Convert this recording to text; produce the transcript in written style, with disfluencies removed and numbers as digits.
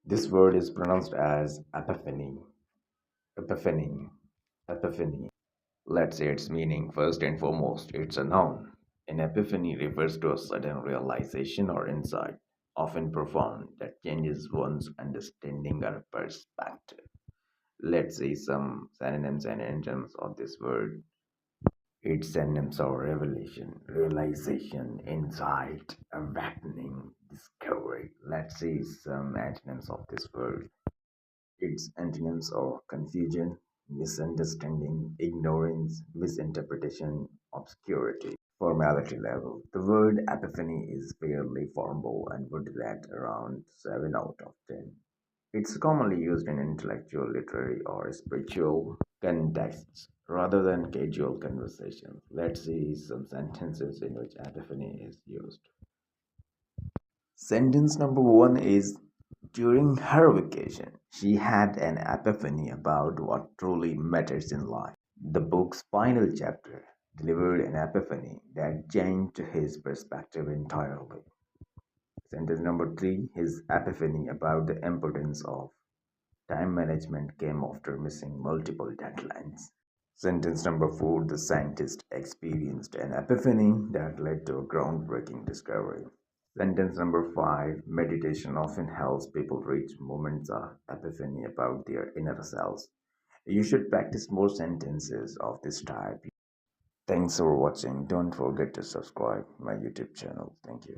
This word is pronounced as epiphany, epiphany, epiphany. Let's say its meaning. First and foremost, it's a noun. An epiphany refers to a sudden realization or insight, often profound, that changes one's understanding or perspective. Let's see some synonyms and antonyms of this word. Its synonyms are revelation, realization, insight, awakening, discovery. Let's see some antonyms of this word. Its antonyms are confusion, misunderstanding, ignorance, misinterpretation, obscurity. Formality level. The word epiphany is fairly formal and would rate around 7 out of 10. It's commonly used in intellectual, literary, or spiritual contexts rather than casual conversations. Let's see some sentences in which epiphany is used. Sentence number one is: during her vacation, she had an epiphany about what truly matters in life. The book's final chapter delivered an epiphany that changed his perspective entirely. Sentence number three: his epiphany about the importance of time management came after missing multiple deadlines. Sentence number four: the scientist experienced an epiphany that led to a groundbreaking discovery. Sentence number five: meditation often helps people reach moments of epiphany about their inner selves. You should practice more sentences of this type. Thanks for watching. Don't forget to subscribe my YouTube channel. Thank you.